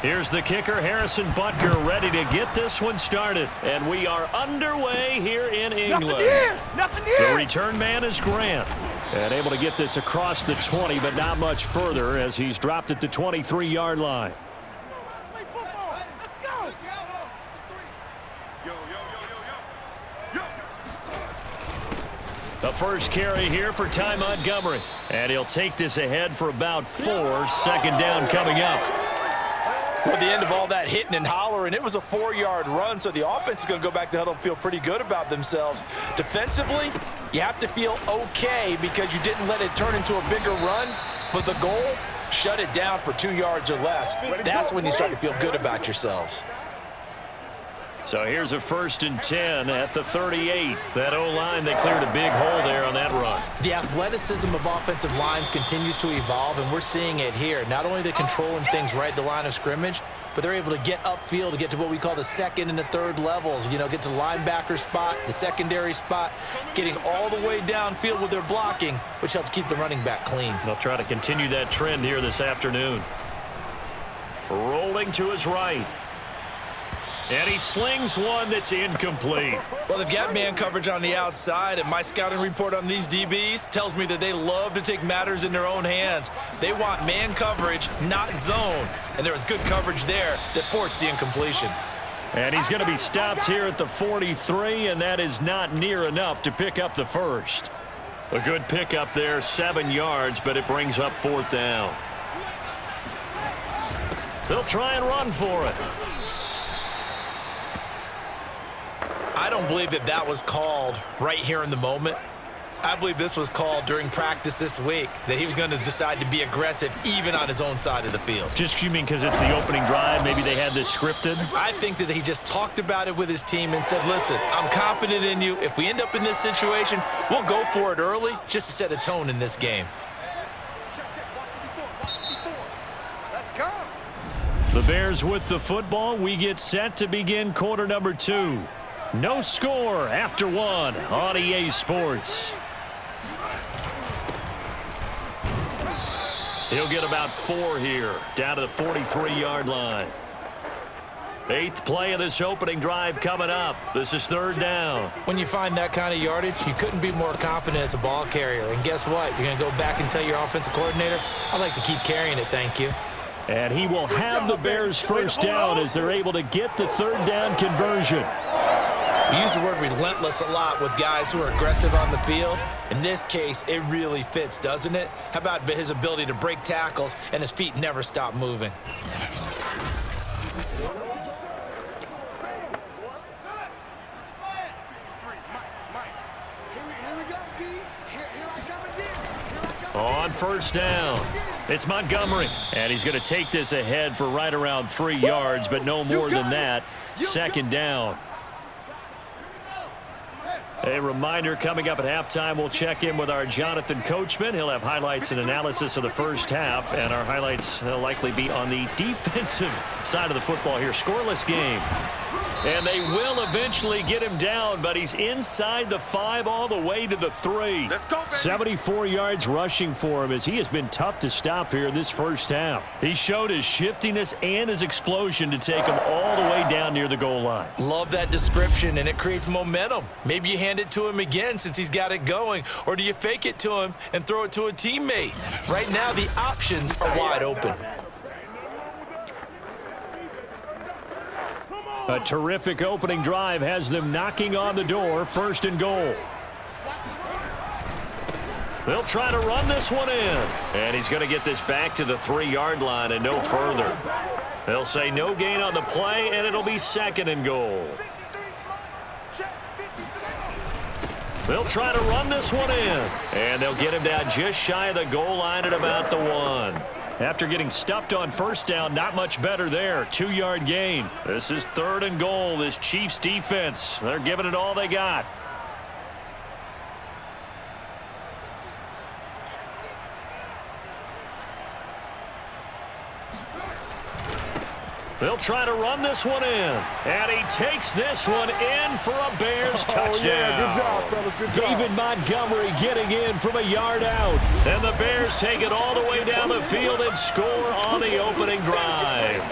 Here's the kicker, Harrison Butker, ready to get this one started. And we are underway here in England. Nothing here. The return man is Grant. And able to get this across the 20, but not much further as he's dropped at the 23-yard line. The first carry here for Ty Montgomery. And he'll take this ahead for about 4. Second down coming up. Well, at the end of all that hitting and hollering, it was a 4-yard run, so the offense is going to go back to huddle and feel pretty good about themselves. Defensively, you have to feel okay because you didn't let it turn into a bigger run, but the goal, shut it down for 2 yards or less. That's when you start to feel good about yourselves. So here's a 1st and 10 at the 38. That O-line, they cleared a big hole there on that run. The athleticism of offensive lines continues to evolve, and we're seeing it here. Not only are they controlling things right at the line of scrimmage, but they're able to get upfield to get to what we call the second and the third levels. You know, get to the linebacker spot, the secondary spot, getting all the way downfield with their blocking, which helps keep the running back clean. They'll try to continue that trend here this afternoon. Rolling to his right. And he slings one that's incomplete. Well, they've got man coverage on the outside, and my scouting report on these DBs tells me that they love to take matters in their own hands. They want man coverage, not zone. And there was good coverage there that forced the incompletion. And he's going to be stopped here at the 43, and that is not near enough to pick up the first. A good pickup there, 7 yards, but it brings up 4th down. They'll try and run for it. I don't believe that that was called right here in the moment. I believe this was called during practice this week, that he was going to decide to be aggressive even on his own side of the field. Just, you mean because it's the opening drive? Maybe they had this scripted? I think that he just talked about it with his team and said, listen, I'm confident in you. If we end up in this situation, we'll go for it early just to set a tone in this game. The Bears with the football. We get set to begin quarter number 2. No score after 1 on EA Sports. He'll get about 4 here, down to the 43-yard line. 8th play of this opening drive coming up. This is 3rd down. When you find that kind of yardage, you couldn't be more confident as a ball carrier. And guess what? You're going to go back and tell your offensive coordinator, I'd like to keep carrying it, thank you. And he will have the Bears first down as they're able to get the 3rd down conversion. We use the word relentless a lot with guys who are aggressive on the field. In this case, it really fits, doesn't it? How about his ability to break tackles and his feet never stop moving? On 1st down, it's Montgomery. And he's going to take this ahead for right around 3 yards, but no more than that. 2nd down. A reminder, coming up at halftime, we'll check in with our Jonathan Coachman. He'll have highlights and analysis of the first half, and our highlights will likely be on the defensive side of the football here. Scoreless game. And they will eventually get him down, but he's inside the 5 all the way to the 3. Let's go, baby. 74 yards rushing for him as he has been tough to stop here in this first half. He showed his shiftiness and his explosion to take him all the way down near the goal line. Love that description, and it creates momentum. Maybe you hand it to him again since he's got it going, or do you fake it to him and throw it to a teammate? Right now, the options are wide open. A terrific opening drive has them knocking on the door. 1st and goal. They'll try to run this one in. And he's going to get this back to the 3-yard line and no further. They'll say no gain on the play, and it'll be 2nd and goal. They'll try to run this one in. And they'll get him down just shy of the goal line at about the 1. After getting stuffed on 1st down, not much better there. 2-yard gain. This is 3rd and goal. This Chiefs defense, they're giving it all they got. They'll try to run this one in. And he takes this one in for a Bears touchdown. Yeah, good job, fellas. Good job. David Montgomery getting in from a yard out. And the Bears take it all the way down the field and score on the opening drive.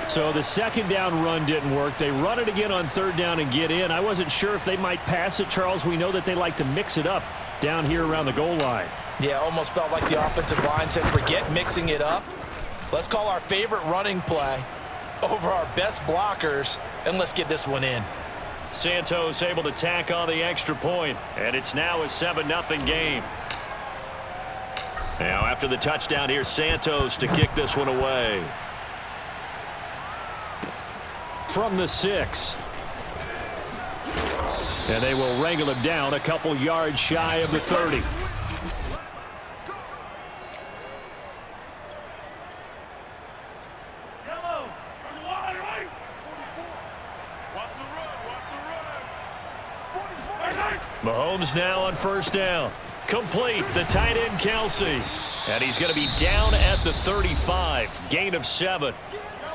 So the second down run didn't work. They run it again on third down and get in. I wasn't sure if they might pass it, Charles. We know that they like to mix it up down here around the goal line. Yeah, almost felt like the offensive line said, forget mixing it up. Let's call our favorite running play over our best blockers, and let's get this one in. Santos able to tack on the extra point, and it's now a 7-0 game. Now after the touchdown, here's Santos to kick this one away. From the 6. And they will wrangle him down a couple yards shy of the 30. Mahomes now on first down. Complete, the tight end Kelsey. And he's going to be down at the 35. Gain of 7.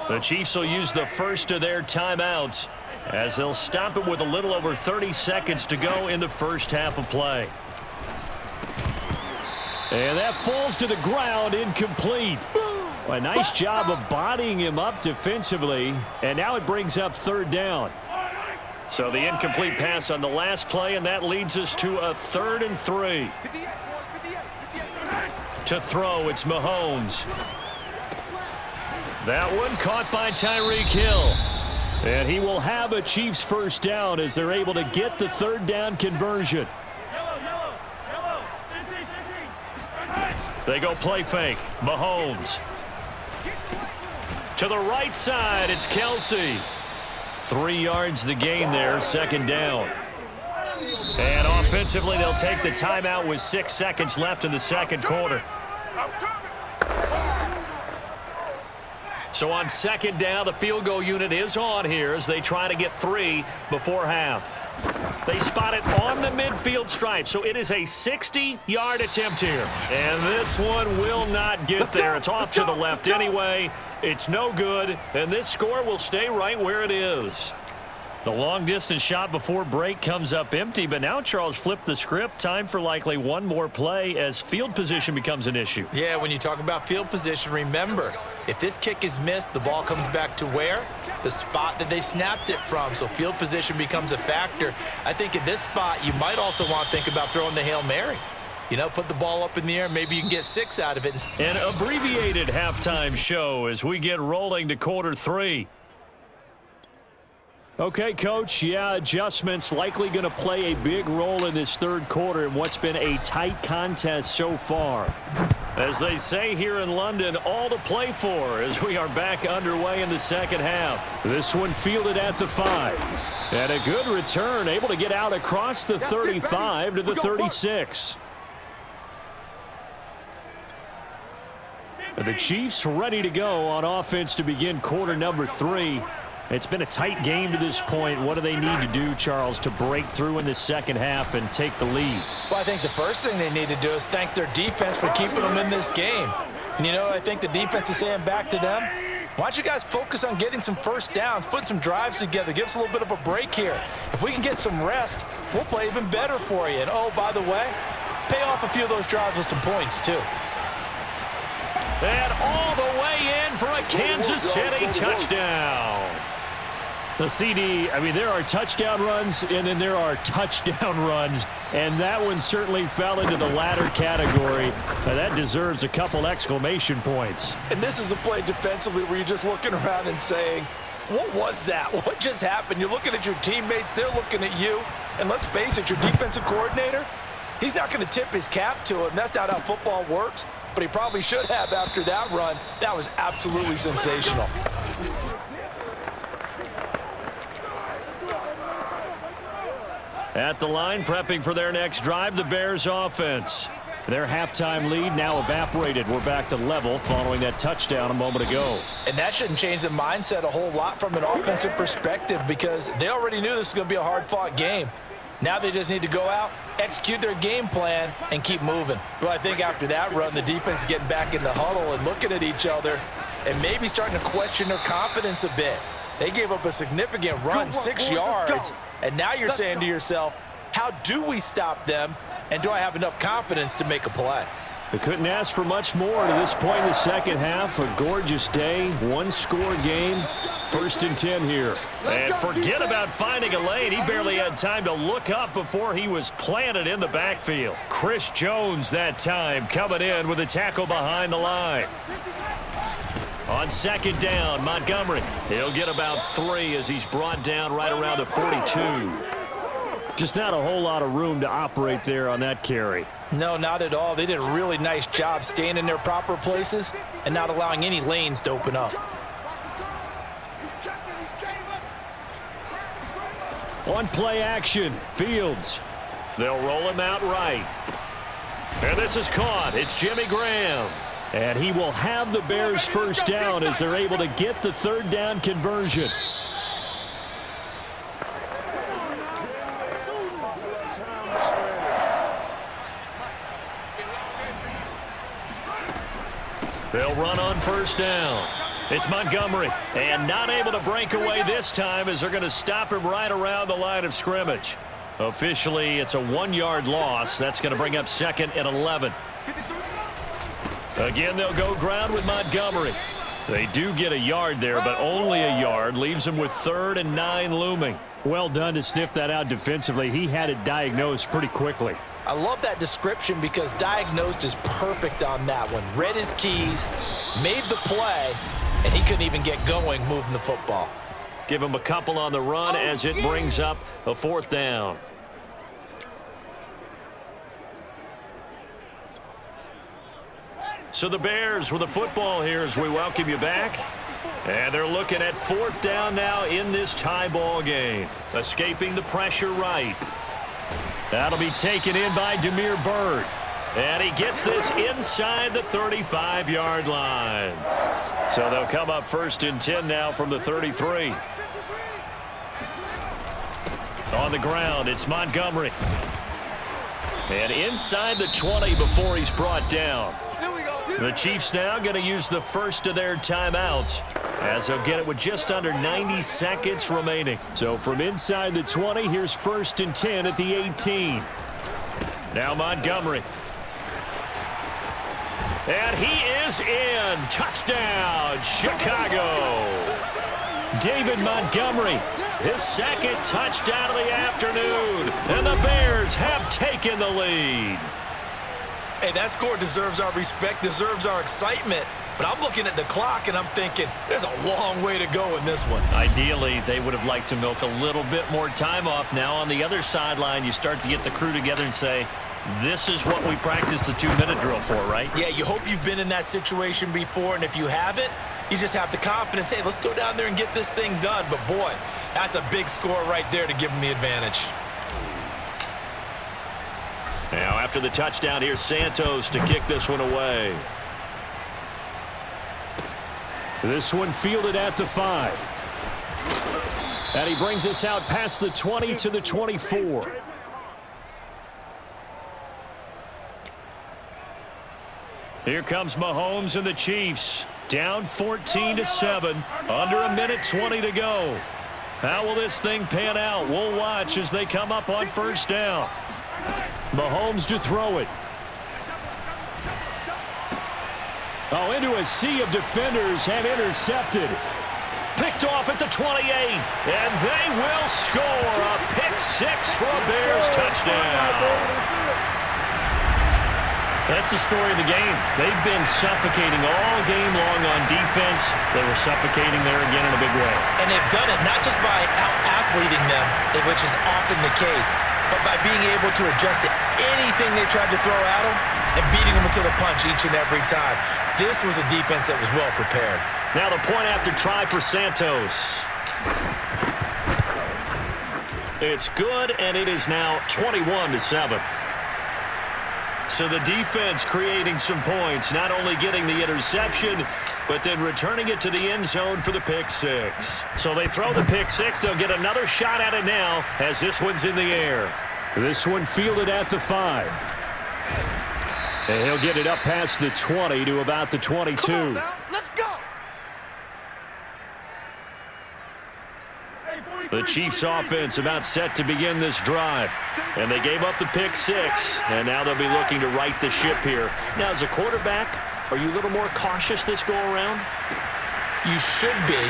The Chiefs will use the first of their timeouts as they'll stop it with a little over 30 seconds to go in the first half of play. And that falls to the ground, incomplete. A nice job of bodying him up defensively. And now it brings up third down. So the incomplete pass on the last play, and that leads us to a 3rd and 3. To throw, it's Mahomes. That one caught by Tyreek Hill. And he will have a Chiefs first down as they're able to get the third down conversion. They go play fake. Mahomes. To the right side, it's Kelsey. 3 yards the gain there, second down. And offensively, they'll take the timeout with 6 seconds left in the second quarter. So on second down, the field goal unit is on here as they try to get 3 before half. They spot it on the midfield stripe, so it is a 60-yard attempt here. And this one will not get there. It's off to the left anyway. It's no good, and this score will stay right where it is. The long-distance shot before break comes up empty, but now Charles flipped the script. Time for likely one more play as field position becomes an issue. Yeah, when you talk about field position, remember, if this kick is missed, the ball comes back to where? The spot that they snapped it from. So field position becomes a factor. I think at this spot, you might also want to think about throwing the Hail Mary. You know, put the ball up in the air, maybe you can get 6 out of it. An abbreviated halftime show as we get rolling to quarter 3. Okay, Coach, yeah, adjustments likely going to play a big role in this third quarter in what's been a tight contest so far. As they say here in London, all to play for as we are back underway in the second half. This one fielded at the 5. And a good return, able to get out across the 35 to the 36. The Chiefs ready to go on offense to begin quarter number 3. It's been a tight game to this point. What do they need to do, Charles, to break through in the second half and take the lead? Well, I think the first thing they need to do is thank their defense for keeping them in this game. And, you know, I think the defense is saying back to them, why don't you guys focus on getting some first downs, putting some drives together, give us a little bit of a break here. If we can get some rest, we'll play even better for you. And, oh, by the way, pay off a few of those drives with some points, too. And all the way in for a Kansas City touchdown. The CD, I mean, there are touchdown runs, and then there are touchdown runs, and that one certainly fell into the latter category. Now, that deserves a couple exclamation points. And this is a play defensively where you're just looking around and saying, what was that? What just happened? You're looking at your teammates, they're looking at you, and let's face it, your defensive coordinator, he's not going to tip his cap to him. That's not how football works, but he probably should have after that run. That was absolutely sensational. At the line, prepping for their next drive, the Bears offense. Their halftime lead now evaporated. We're back to level following that touchdown a moment ago. And that shouldn't change the mindset a whole lot from an offensive perspective because they already knew this was going to be a hard-fought game. Now they just need to go out, execute their game plan, and keep moving. Well, I think after that run, the defense is getting back in the huddle and looking at each other. and maybe starting to question their confidence a bit. They gave up a significant run, 6 yards, and now you're saying to yourself, how do we stop them, and do I have enough confidence to make a play? They couldn't ask for much more to this point in the second half. A gorgeous day, one-score game. 1st and 10 here. And forget about finding a lane. He barely had time to look up before he was planted in the backfield. Chris Jones that time coming in with a tackle behind the line. On 2nd down, Montgomery. He'll get about 3 as he's brought down right around the 42. Just not a whole lot of room to operate there on that carry. No, not at all. They did a really nice job staying in their proper places and not allowing any lanes to open up. On play action, Fields. They'll roll him out right. And this is caught. It's Jimmy Graham. And he will have the Bears' first down as they're able to get the 3rd down conversion. They'll run on 1st down. It's Montgomery, and not able to break away this time as they're going to stop him right around the line of scrimmage. Officially, it's a 1-yard loss. That's going to bring up 2nd and 11. Again, they'll go ground with Montgomery. They do get a yard there, but only a yard. Leaves them with 3rd and 9 looming. Well done to sniff that out defensively. He had it diagnosed pretty quickly. I love that description because diagnosed is perfect on that one. Read his keys, made the play, and he couldn't even get going moving the football. Give him a couple on the run as it brings up a 4th down. So the Bears with the football here as we welcome you back. And they're looking at 4th down now in this tie ball game. Escaping the pressure right. That'll be taken in by Damiere Byrd. And he gets this inside the 35-yard line. So they'll come up 1st and 10 now from the 33. On the ground, it's Montgomery. And inside the 20 before he's brought down. The Chiefs now going to use the first of their timeouts as they'll get it with just under 90 seconds remaining. So from inside the 20, here's 1st and 10 at the 18. Now Montgomery. And he is in. Touchdown, Chicago. David Montgomery, his 2nd touchdown of the afternoon. And the Bears have taken the lead. Hey, that score deserves our respect, deserves our excitement. But I'm looking at the clock, and I'm thinking, there's a long way to go in this one. Ideally, they would have liked to milk a little bit more time off. Now on the other sideline, you start to get the crew together and say, this is what we practiced the 2-minute drill for, right? Yeah, you hope you've been in that situation before, and if you haven't, you just have the confidence, hey, let's go down there and get this thing done. But, boy, that's a big score right there to give them the advantage. Now after the touchdown, here's Santos to kick this one away. This one fielded at the 5. And he brings us out past the 20 to the 24. Here comes Mahomes and the Chiefs. Down 14-7. Under 1:20 to go. How will this thing pan out? We'll watch as they come up on 1st down. Mahomes to throw it. Oh, into a sea of defenders and intercepted. Picked off at the 28. And they will score a pick-6 for a Bears touchdown. That's the story of the game. They've been suffocating all game long on defense. They were suffocating there again in a big way. And they've done it not just by out-athleting them, which is often the case, but by being able to adjust to anything they tried to throw at them and beating them until the punch each and every time. This was a defense that was well prepared. Now the point after try for Santos. It's good, and it is now 21-7. So the defense creating some points, not only getting the interception, but then returning it to the end zone for the pick-6. So they throw the pick-6. They'll get another shot at it now as this one's in the air. This one fielded at the 5. And he'll get it up past the 20 to about the 22. Come on now. Let's go. The Chiefs offense about set to begin this drive. And they gave up the pick 6, and now they'll be looking to right the ship here. Now, as a quarterback, are you a little more cautious this go-around? You should be,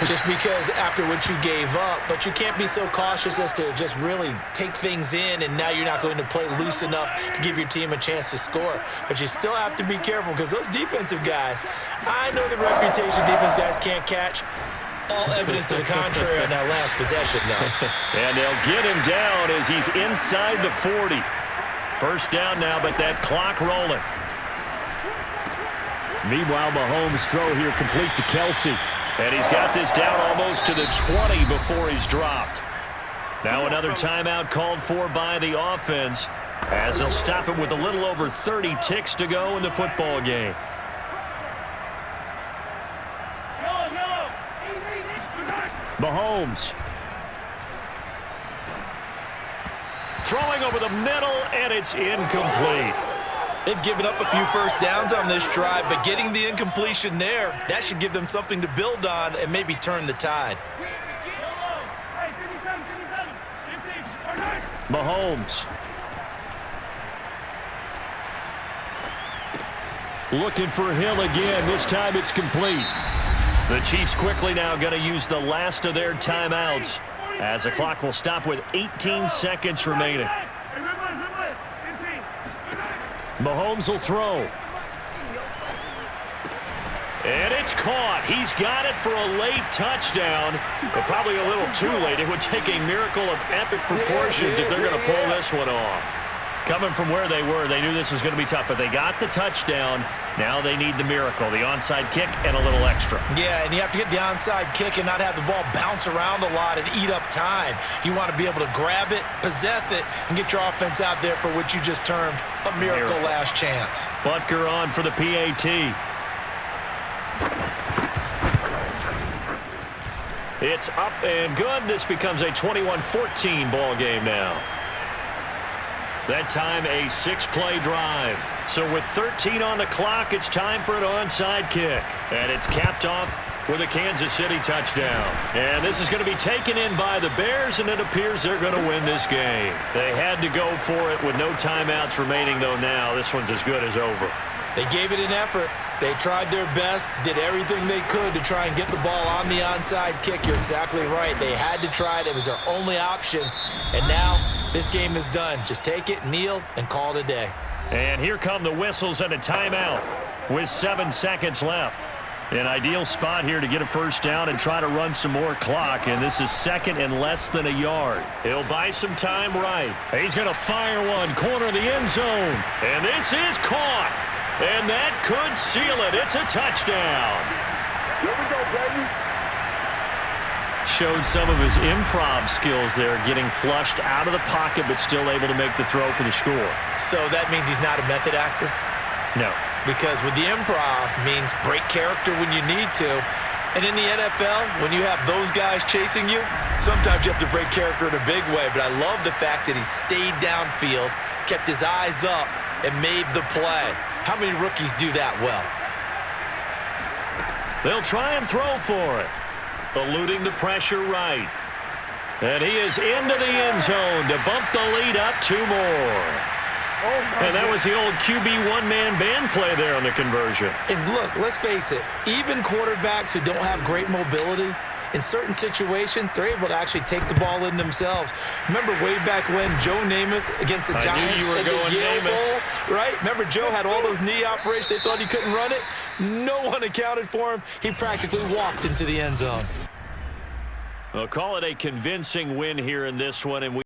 just because after what you gave up, but you can't be so cautious as to just really take things in, and now you're not going to play loose enough to give your team a chance to score. But you still have to be careful because those defensive guys, I know the reputation defense guys can't catch. All evidence to the contrary on that last possession, though. And they'll get him down as he's inside the 40. First down now, but that clock rolling. Meanwhile, Mahomes' throw here complete to Kelsey. And he's got this down almost to the 20 before he's dropped. Now another timeout called for by the offense as they'll stop it with a little over 30 ticks to go in the football game. Mahomes. Throwing over the middle, and it's incomplete. They've given up a few first downs on this drive, but getting the incompletion there, that should give them something to build on and maybe turn the tide. Mahomes. Looking for Hill again. This time it's complete. The Chiefs quickly now going to use the last of their timeouts as the clock will stop with 18 seconds remaining. Mahomes will throw. And it's caught. He's got it for a late touchdown, but probably a little too late. It would take a miracle of epic proportions if they're going to pull this one off. Coming from where they were, they knew this was going to be tough, but they got the touchdown. Now they need the miracle, the onside kick and a little extra. Yeah, and you have to get the onside kick and not have the ball bounce around a lot and eat up time. You want to be able to grab it, possess it, and get your offense out there for what you just termed a miracle last chance. Butker on for the PAT. It's up and good. This becomes a 21-14 ball game now. That time a 6-play drive. So with 13 on the clock, it's time for an onside kick. And it's capped off with a Kansas City touchdown. And this is going to be taken in by the Bears, and it appears they're going to win this game. They had to go for it with no timeouts remaining, though now this one's as good as over. They gave it an effort. They tried their best, did everything they could to try and get the ball on the onside kick. You're exactly right. They had to try it. It was their only option. And now this game is done. Just take it, kneel, and call it a day. And here come the whistles and a timeout with 7 seconds left. An ideal spot here to get a first down and try to run some more clock. And this is second and less than a yard. He'll buy some time right. He's going to fire one, corner of the end zone. And this is caught. And that could seal it. It's a touchdown. Here we go, baby. Showed some of his improv skills there, getting flushed out of the pocket but still able to make the throw for the score. So that means he's not a method actor? No. Because with the improv means break character when you need to. And in the NFL, when you have those guys chasing you, sometimes you have to break character in a big way. But I love the fact that he stayed downfield, kept his eyes up, and made the play. How many rookies do that well? They'll try and throw for it. Eluding the pressure right. And he is into the end zone to bump the lead up 2 more. And that was the old QB one-man band play there on the conversion. And look, let's face it, even quarterbacks who don't have great mobility, in certain situations, they're able to actually take the ball in themselves. Remember way back when Joe Namath against the Giants in the Yale Bowl, right? Remember Joe had all those knee operations. They thought he couldn't run it. No one accounted for him. He practically walked into the end zone. We'll call it a convincing win here in this one, and we